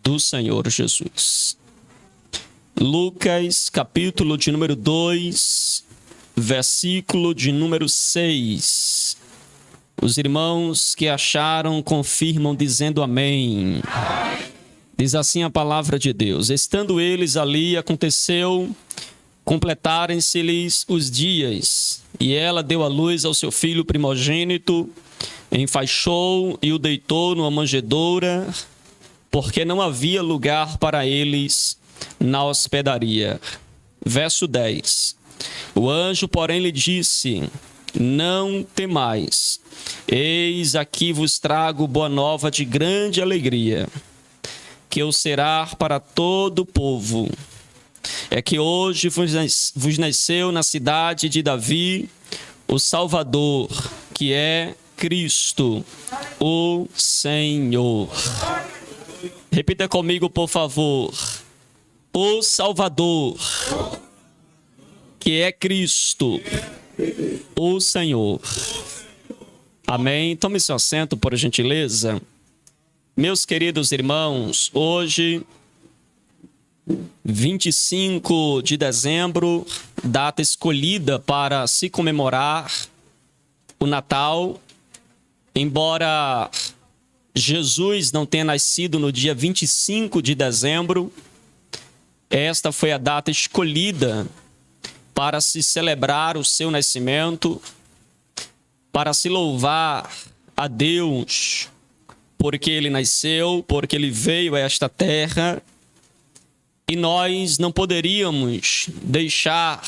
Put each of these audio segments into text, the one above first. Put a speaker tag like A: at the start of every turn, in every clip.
A: do Senhor Jesus. Lucas, capítulo de número 2, versículo de número 6. Os irmãos que acharam confirmam dizendo amém. Diz assim a palavra de Deus: estando eles ali, aconteceu completarem-se-lhes os dias, e ela deu à luz ao seu filho primogênito, enfaixou e o deitou numa manjedoura, porque não havia lugar para eles na hospedaria. Verso 10. O anjo, porém, lhe disse: não temais, eis aqui vos trago boa nova de grande alegria, que o será para todo o povo. É que hoje vos nasceu na cidade de Davi o Salvador, que é Cristo, o Senhor. Repita comigo, por favor. O Salvador, que é Cristo, o Senhor. Amém. Tome seu assento, por gentileza. Meus queridos irmãos, hoje, 25 de dezembro, data escolhida para se comemorar o Natal. Embora Jesus não tenha nascido no dia 25 de dezembro, esta foi a data escolhida para se celebrar o seu nascimento, para se louvar a Deus, porque ele nasceu, porque ele veio a esta terra. E nós não poderíamos deixar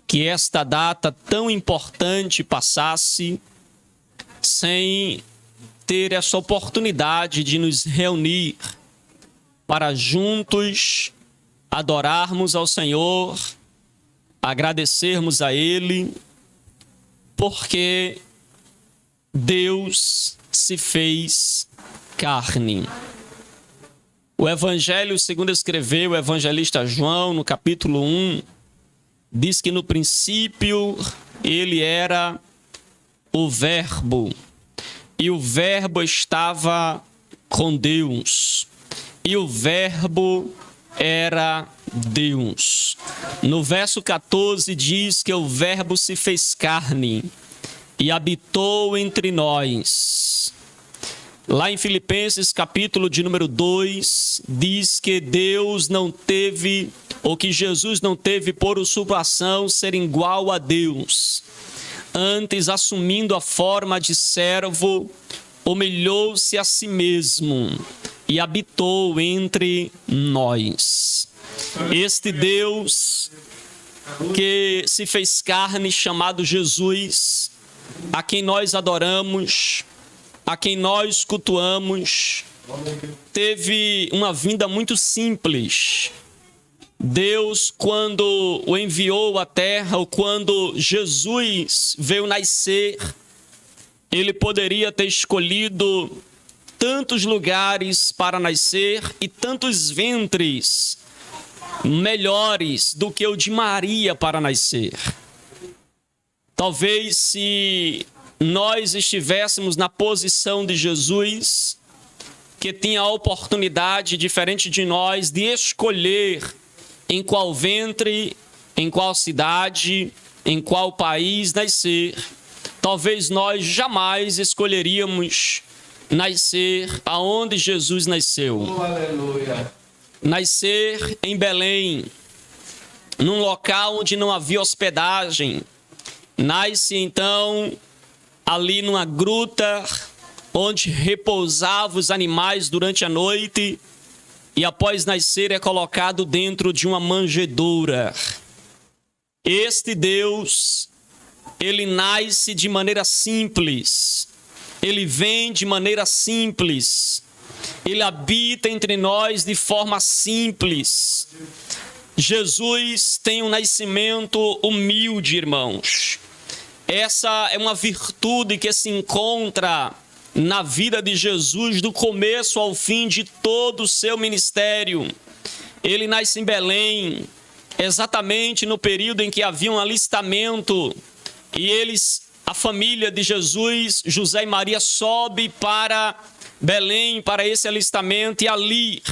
A: que esta data tão importante passasse sem ter essa oportunidade de nos reunir para juntos adorarmos ao Senhor, agradecermos a Ele, porque Deus se fez carne. O Evangelho, segundo escreveu o evangelista João, no capítulo 1, diz que no princípio ele era o Verbo, e o Verbo estava com Deus, e o Verbo era Deus. No verso 14 diz que o Verbo se fez carne e habitou entre nós. Lá em Filipenses, capítulo de número 2, diz que Deus não teve, ou que Jesus não teve por usurpação ser igual a Deus. Antes, assumindo a forma de servo, humilhou-se a si mesmo e habitou entre nós. Este Deus que se fez carne, chamado Jesus, a quem nós adoramos, a quem nós cultuamos, teve uma vinda muito simples. Deus, quando o enviou à terra, ou quando Jesus veio nascer, ele poderia ter escolhido tantos lugares para nascer e tantos ventres melhores do que o de Maria para nascer. Talvez se nós estivéssemos na posição de Jesus, que tinha a oportunidade, diferente de nós, de escolher em qual ventre, em qual cidade, em qual país nascer, talvez nós jamais escolheríamos nascer aonde Jesus nasceu. Oh, aleluia. Nascer em Belém, num local onde não havia hospedagem. Nasce então ali numa gruta onde repousavam os animais durante a noite, e após nascer é colocado dentro de uma manjedoura. Este Deus, ele nasce de maneira simples, ele vem de maneira simples, ele habita entre nós de forma simples. Jesus tem um nascimento humilde, irmãos. Essa é uma virtude que se encontra na vida de Jesus, do começo ao fim de todo o seu ministério. Ele nasce em Belém, exatamente no período em que havia um alistamento, e a família de Jesus, José e Maria, sobe para Belém para esse alistamento, e ali,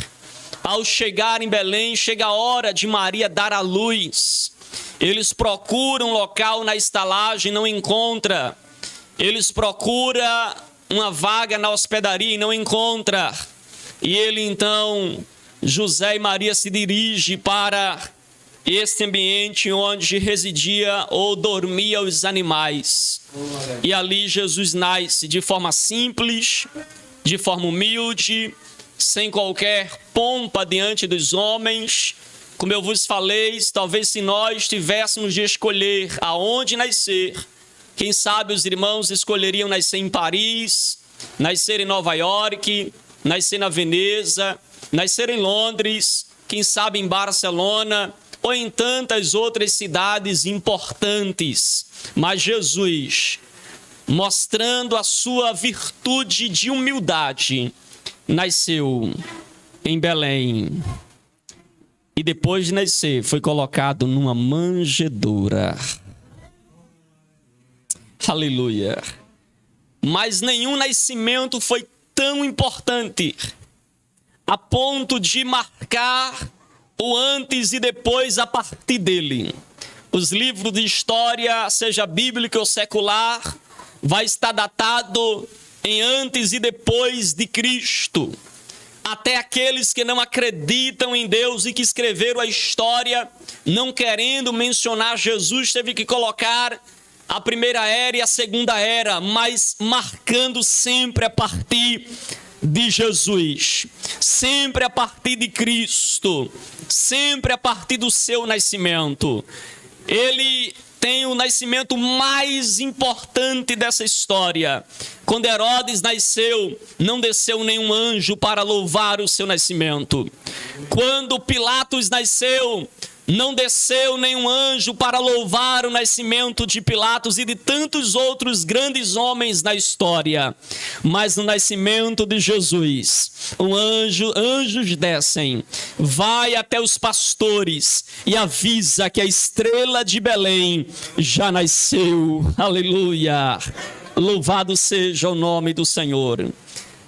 A: ao chegar em Belém, chega a hora de Maria dar à luz. Eles procuram um local na estalagem, não encontra. Eles procuram uma vaga na hospedaria e não encontra. E ele então, José e Maria, se dirige para este ambiente onde residia ou dormia os animais. E ali Jesus nasce de forma simples, de forma humilde, sem qualquer pompa diante dos homens. Como eu vos falei, talvez se nós tivéssemos de escolher aonde nascer, quem sabe os irmãos escolheriam nascer em Paris, nascer em Nova York, nascer na Veneza, nascer em Londres, quem sabe em Barcelona, ou em tantas outras cidades importantes. Mas Jesus, mostrando a sua virtude de humildade, nasceu em Belém. E depois de nascer, foi colocado numa manjedoura. Aleluia. Mas nenhum nascimento foi tão importante a ponto de marcar o antes e depois a partir dele. Os livros de história, seja bíblica ou secular, vai estar datado em antes e depois de Cristo. Até aqueles que não acreditam em Deus e que escreveram a história, não querendo mencionar Jesus, teve que colocar a primeira era e a segunda era, mas marcando sempre a partir de Jesus, sempre a partir de Cristo, sempre a partir do seu nascimento. Ele tem o nascimento mais importante dessa história. Quando Herodes nasceu, não desceu nenhum anjo para louvar o seu nascimento. Quando Pilatos nasceu, não desceu nenhum anjo para louvar o nascimento de Pilatos e de tantos outros grandes homens na história. Mas no nascimento de Jesus, anjos descem, vai até os pastores e avisa que a estrela de Belém já nasceu. Aleluia! Louvado seja o nome do Senhor.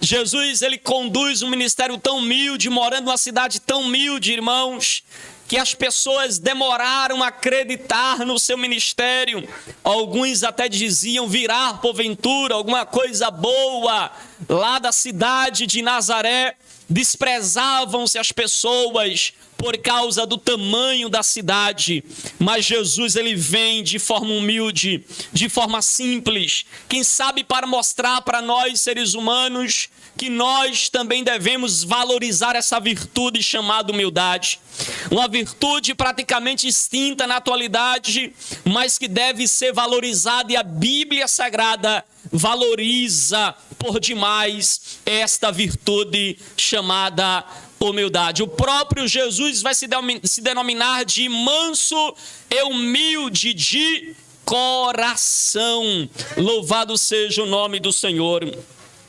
A: Jesus, ele conduz um ministério tão humilde, morando numa cidade tão humilde, irmãos, que as pessoas demoraram a acreditar no seu ministério. Alguns até diziam virar porventura alguma coisa boa lá da cidade de Nazaré. Desprezavam-se as pessoas por causa do tamanho da cidade. Mas Jesus, ele vem de forma humilde, de forma simples. Quem sabe para mostrar para nós, seres humanos, que nós também devemos valorizar essa virtude chamada humildade. Uma virtude praticamente extinta na atualidade, mas que deve ser valorizada, e a Bíblia Sagrada valoriza por demais esta virtude chamada humildade. O próprio Jesus vai se denominar de manso e humilde de coração. Louvado seja o nome do Senhor.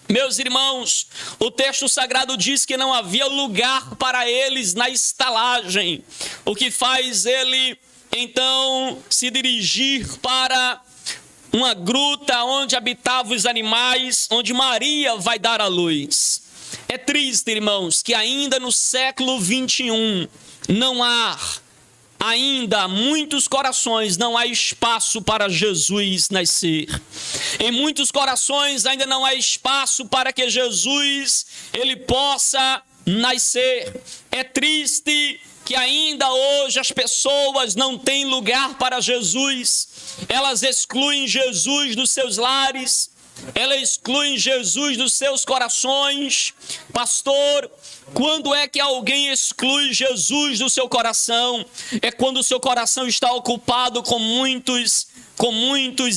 A: Meus irmãos, o texto sagrado diz que não havia lugar para eles na estalagem, o que faz ele então se dirigir para uma gruta onde habitavam os animais, onde Maria vai dar à luz. É triste, irmãos, que ainda no século 21 não há ainda muitos corações, não há espaço para Jesus nascer. Em muitos corações ainda não há espaço para que Jesus ele possa nascer. É triste que ainda hoje as pessoas não têm lugar para Jesus. Elas excluem Jesus dos seus lares, elas excluem Jesus dos seus corações. Pastor, quando é que alguém exclui Jesus do seu coração? É quando o seu coração está ocupado com muitos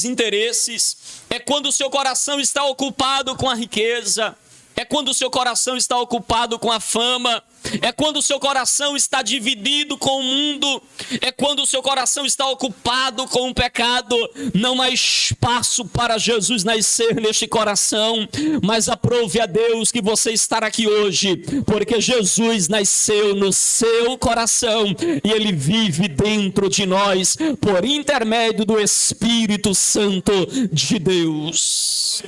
A: interesses. É quando o seu coração está ocupado com a riqueza. É quando o seu coração está ocupado com a fama. É quando o seu coração está dividido com o mundo. É quando o seu coração está ocupado com o pecado. Não há espaço para Jesus nascer neste coração. Mas aprove a Deus que você está aqui hoje, porque Jesus nasceu no seu coração e ele vive dentro de nós por intermédio do Espírito Santo de Deus.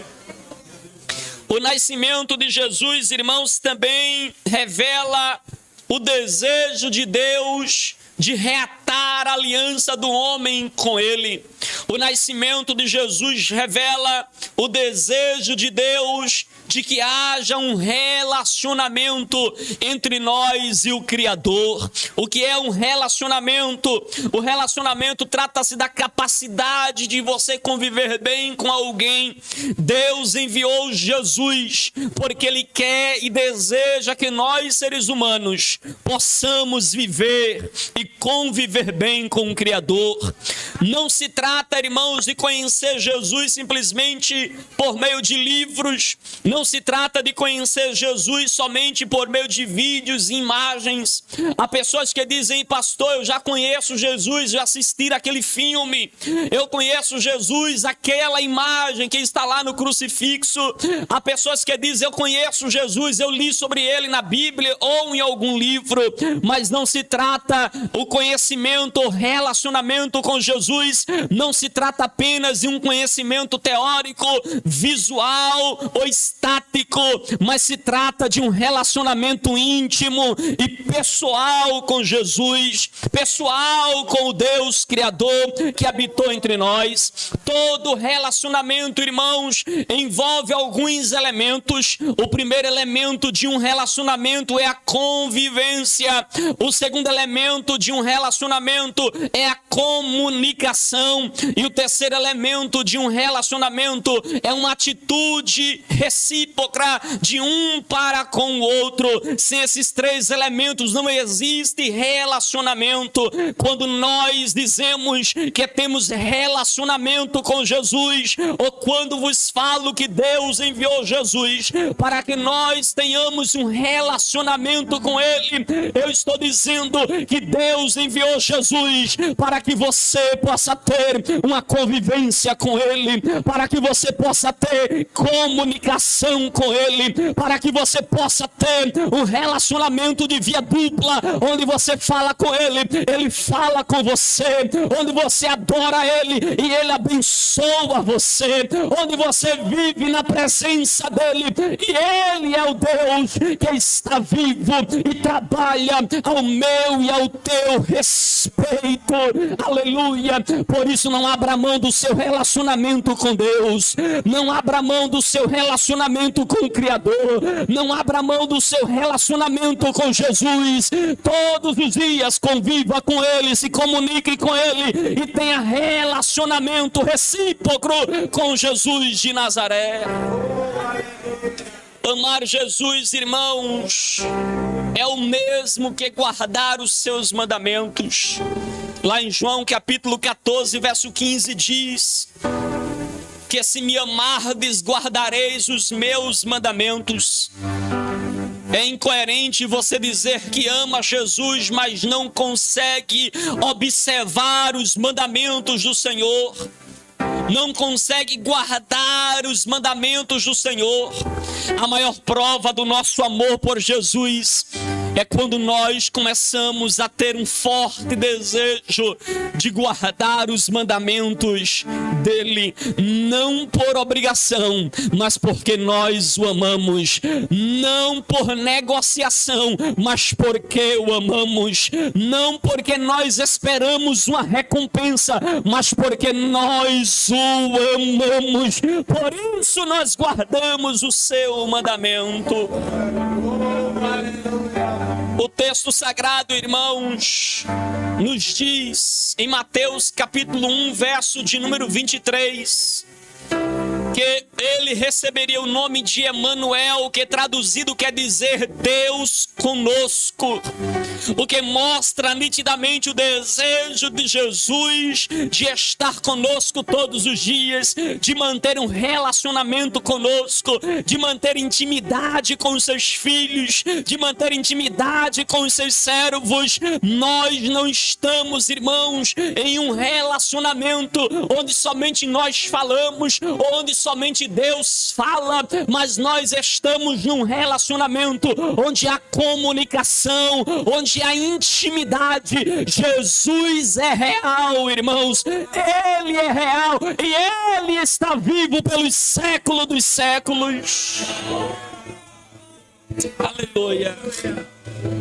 A: O nascimento de Jesus, irmãos, também revela o desejo de Deus de reatar a aliança do homem com ele. O nascimento de Jesus revela o desejo de Deus de que haja um relacionamento entre nós e o Criador. O que é um relacionamento? O relacionamento trata-se da capacidade de você conviver bem com alguém. Deus enviou Jesus porque Ele quer e deseja que nós, seres humanos, possamos viver e conviver bem com o Criador. Não se trata, irmãos, de conhecer Jesus simplesmente por meio de livros. Não se trata de conhecer Jesus somente por meio de vídeos e imagens. Há pessoas que dizem: pastor, eu já conheço Jesus, já assisti aquele filme. Eu conheço Jesus, aquela imagem que está lá no crucifixo. Há pessoas que dizem: eu conheço Jesus, eu li sobre ele na Bíblia ou em algum livro. Mas não se trata o conhecimento, o relacionamento com Jesus, não se trata apenas de um conhecimento teórico, visual ou estático, mas se trata de um relacionamento íntimo e pessoal com Jesus, pessoal com o Deus Criador que habitou entre nós. Todo relacionamento, irmãos, envolve alguns elementos. O primeiro elemento de um relacionamento é a convivência. O segundo elemento de um relacionamento é a comunicação. E o terceiro elemento de um relacionamento é uma atitude recíproca de um para com o outro. Sem esses três elementos não existe relacionamento. Quando nós dizemos que temos relacionamento com Jesus, ou quando vos falo que Deus enviou Jesus para que nós tenhamos um relacionamento com Ele, eu estou dizendo que Deus enviou Jesus para que você possa ter uma convivência com Ele, para que você possa ter comunicação com Ele, para que você possa ter um relacionamento de via dupla, onde você fala com Ele, Ele fala com você, onde você adora Ele e Ele abençoa você, onde você vive na presença dEle e Ele é o Deus que está vivo e trabalha ao meu e ao teu respeito. Aleluia! Por isso não abra mão do seu relacionamento com Deus, não abra mão do seu relacionamento com o Criador, não abra mão do seu relacionamento com Jesus. Todos os dias conviva com Ele, se comunique com Ele e tenha relacionamento recíproco com Jesus de Nazaré. Amar Jesus, irmãos, é o mesmo que guardar os seus mandamentos. Lá em João capítulo 14, verso 15 diz que se me amardes, guardareis os meus mandamentos. É incoerente você dizer que ama Jesus, mas não consegue observar os mandamentos do Senhor. Não consegue guardar os mandamentos do Senhor. A maior prova do nosso amor por Jesus é quando nós começamos a ter um forte desejo de guardar os mandamentos dele, não por obrigação, mas porque nós o amamos, não por negociação, mas porque o amamos, não porque nós esperamos uma recompensa, mas porque nós o amamos. Por isso nós guardamos o seu mandamento. O texto sagrado, irmãos, nos diz em Mateus capítulo 1, verso de número 23, que ele receberia o nome de Emanuel, que traduzido quer dizer Deus conosco, o que mostra nitidamente o desejo de Jesus de estar conosco todos os dias, de manter um relacionamento conosco, de manter intimidade com os seus filhos, de manter intimidade com os seus servos. Nós não estamos, irmãos, em um relacionamento onde somente nós falamos, onde somente Deus fala, mas nós estamos num relacionamento onde há comunicação, relação, onde há intimidade. Jesus é real, irmãos. Ele é real e Ele está vivo pelos séculos dos séculos. Aleluia.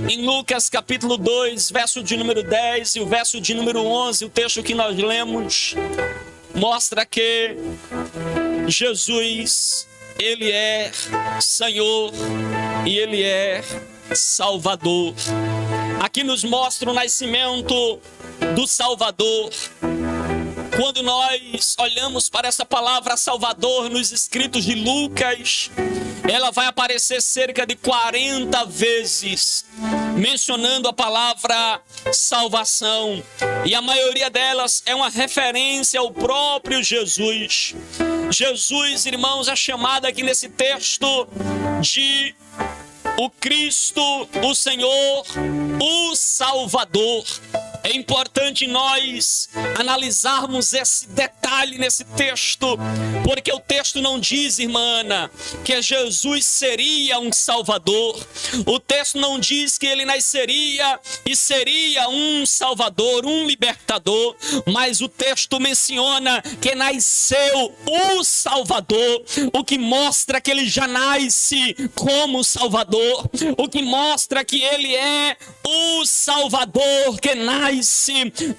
A: Em Lucas capítulo 2, verso de número 10 e o verso de número 11, o texto que nós lemos, mostra que Jesus, Ele é Senhor e Ele é Salvador. Aqui nos mostra o nascimento do Salvador. Quando nós olhamos para essa palavra Salvador nos escritos de Lucas, ela vai aparecer cerca de 40 vezes, mencionando a palavra salvação. E a maioria delas é uma referência ao próprio Jesus. Jesus, irmãos, é chamado aqui nesse texto de o Cristo, o Senhor, o Salvador. É importante nós analisarmos esse detalhe nesse texto, porque o texto não diz, irmã Ana, que Jesus seria um Salvador. O texto não diz que ele nasceria e seria um Salvador, um libertador, mas o texto menciona que nasceu o Salvador, o que mostra que ele já nasce como Salvador, o que mostra que ele é o Salvador que nasce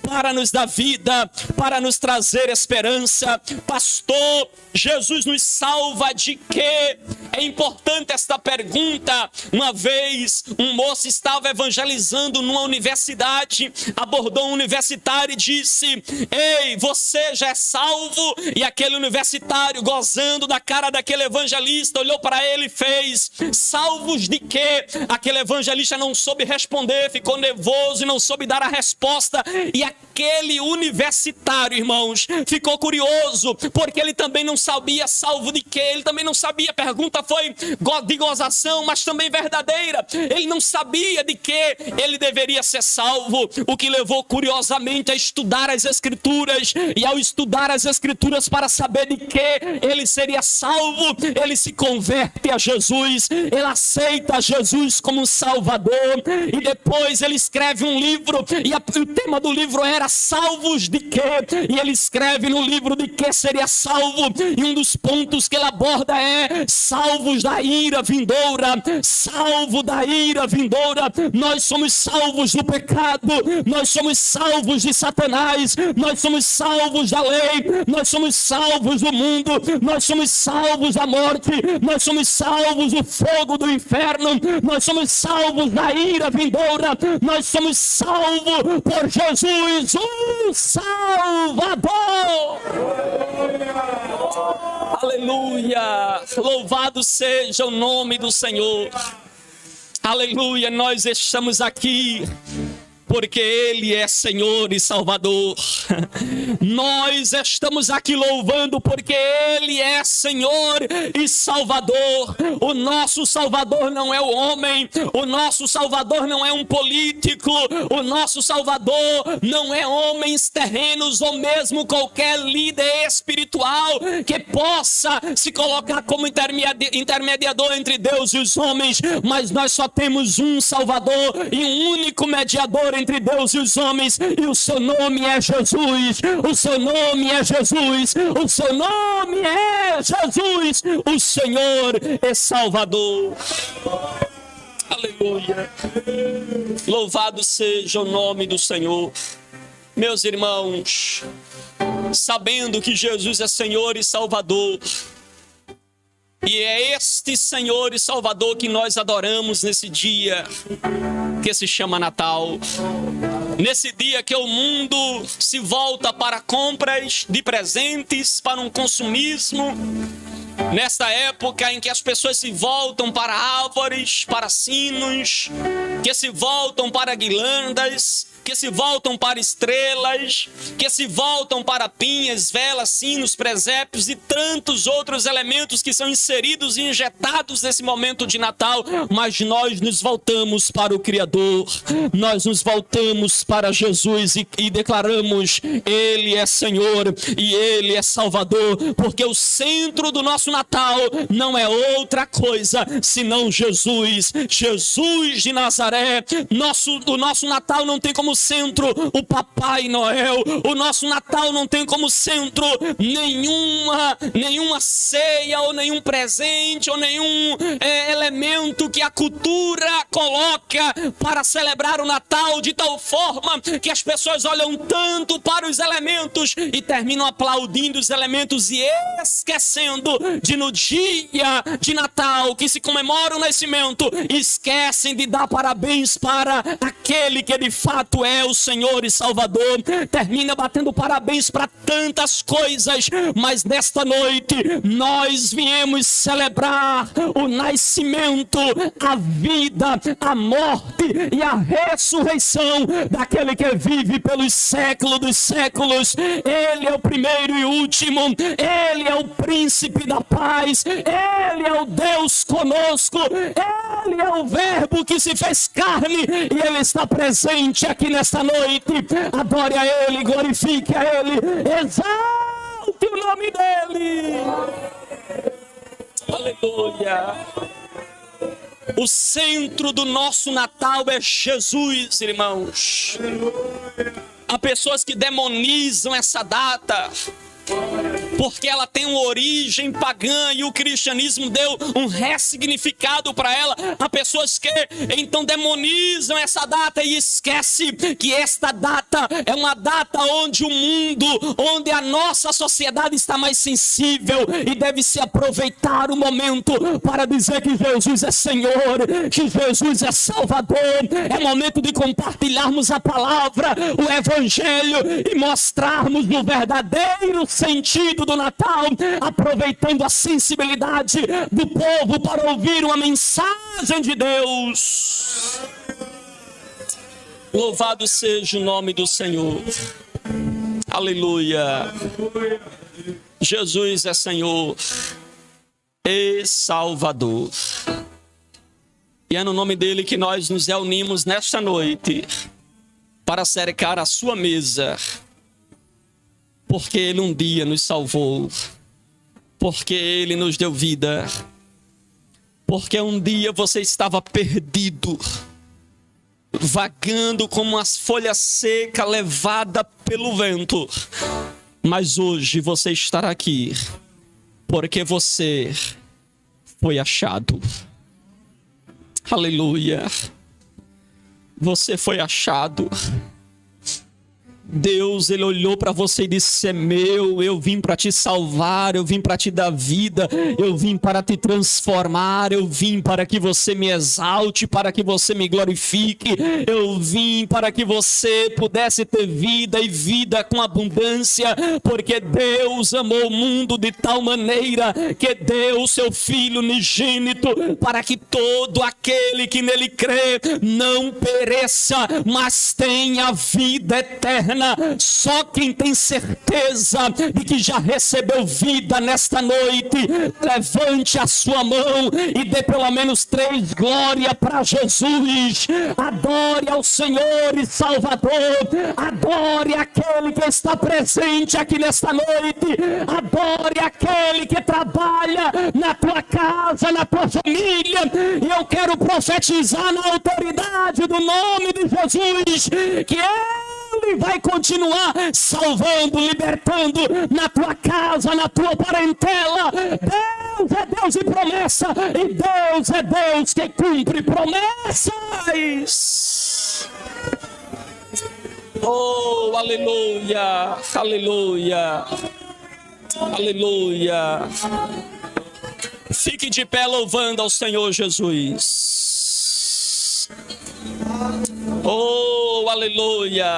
A: para nos dar vida, para nos trazer esperança. Pastor, Jesus nos salva de quê? É importante esta pergunta. Uma vez um moço estava evangelizando numa universidade, abordou um universitário e disse: ei, você já é salvo? E aquele universitário, gozando da cara daquele evangelista, olhou para ele e fez: salvos de quê? Aquele evangelista não soube responder, ficou nervoso e não soube dar a resposta. E aquele universitário, irmãos, ficou curioso, porque ele também não sabia salvo de quê. Ele também não sabia, a pergunta foi de gozação, mas também verdadeira. Ele não sabia de que ele deveria ser salvo, o que levou curiosamente a estudar as Escrituras. E ao estudar as Escrituras para saber de que ele seria salvo, ele se converte a Jesus, ele aceita Jesus como Salvador, e depois ele escreve um livro, e o tema do livro era salvos de quê? E ele escreve no livro de que seria salvo, e um dos pontos que ele aborda é salvos da ira vindoura. Salvo da ira vindoura. Nós somos salvos do pecado, nós somos salvos de Satanás, nós somos salvos da lei, nós somos salvos do mundo, nós somos salvos da morte, nós somos salvos do fogo do inferno, nós somos salvos da ira vindoura, nós somos salvos por Jesus, o Salvador. Aleluia! Louvado seja o nome do Senhor. Aleluia! Nós estamos aqui porque Ele é Senhor e Salvador. Nós estamos aqui louvando porque Ele é Senhor e Salvador. O nosso Salvador não é o homem, o nosso Salvador não é um político, o nosso Salvador não é homens terrenos ou mesmo qualquer líder espiritual que possa se colocar como intermediador entre Deus e os homens, mas nós só temos um Salvador e um único mediador entre Deus e os homens, e o seu nome é Jesus. O seu nome é Jesus. O seu nome é Jesus. O Senhor é Salvador. Aleluia. Louvado seja o nome do Senhor. Meus irmãos, sabendo que Jesus é Senhor e Salvador, e é este Senhor e Salvador que nós adoramos nesse dia que se chama Natal. Nesse dia que o mundo se volta para compras de presentes, para um consumismo. Nesta época em que as pessoas se voltam para árvores, para sinos, que se voltam para guirlandas, que se voltam para estrelas, que se voltam para pinhas, velas, sinos, presépios e tantos outros elementos que são inseridos e injetados nesse momento de Natal, mas nós nos voltamos para o Criador, nós nos voltamos para Jesus e declaramos: Ele é Senhor e Ele é Salvador, porque o centro do nosso Natal não é outra coisa senão Jesus, Jesus de Nazaré. O nosso Natal não tem como centro o Papai Noel, o nosso Natal não tem como centro nenhuma ceia ou nenhum presente ou nenhum elemento que a cultura coloca para celebrar o Natal, de tal forma que as pessoas olham tanto para os elementos e terminam aplaudindo os elementos e esquecendo de, no dia de Natal que se comemora o nascimento, esquecem de dar parabéns para aquele que de fato é o Senhor e Salvador. Termina batendo parabéns para tantas coisas, mas nesta noite nós viemos celebrar o nascimento, a vida, a morte e a ressurreição daquele que vive pelos séculos dos séculos. Ele é o primeiro e último, Ele é o príncipe da paz, Ele é o Deus conosco, Ele é o Verbo que se fez carne e Ele está presente aqui nesta noite. Adore a Ele, glorifique a Ele, exalte o nome dEle. Aleluia. O centro do nosso Natal é Jesus, irmãos. Há pessoas que demonizam essa data porque ela tem uma origem pagã e o cristianismo deu um ressignificado para ela. Há pessoas que então demonizam essa data e esquecem que esta data é uma data onde o mundo, onde a nossa sociedade está mais sensível e deve se aproveitar o momento para dizer que Jesus é Senhor, que Jesus é Salvador. É momento de compartilharmos a palavra, o Evangelho e mostrarmos o verdadeiro sentido do Natal, aproveitando a sensibilidade do povo para ouvir uma mensagem de Deus. Louvado seja o nome do Senhor. Aleluia. Jesus é Senhor e Salvador. E é no nome dele que nós nos reunimos nesta noite para cercar a sua mesa. Porque Ele um dia nos salvou, porque Ele nos deu vida, porque um dia você estava perdido, vagando como uma folha seca levada pelo vento, mas hoje você estará aqui, porque você foi achado. Aleluia, você foi achado. Deus, Ele olhou para você e disse: é meu, eu vim para te salvar, eu vim para te dar vida, eu vim para te transformar, eu vim para que você me exalte, para que você me glorifique, eu vim para que você pudesse ter vida e vida com abundância, porque Deus amou o mundo de tal maneira que deu o seu Filho unigênito para que todo aquele que nele crê não pereça, mas tenha vida eterna. Só quem tem certeza de que já recebeu vida nesta noite, levante a sua mão e dê pelo menos 3 glórias para Jesus. Adore ao Senhor e Salvador, adore aquele que está presente aqui nesta noite, adore aquele que trabalha na tua casa, na tua família. E eu quero profetizar na autoridade do nome de Jesus que Ele vai continuar salvando, libertando na tua casa, na tua parentela. Deus é Deus de promessa e Deus é Deus que cumpre promessas. Oh, aleluia, aleluia, aleluia. Fique de pé louvando ao Senhor Jesus. Oh, aleluia.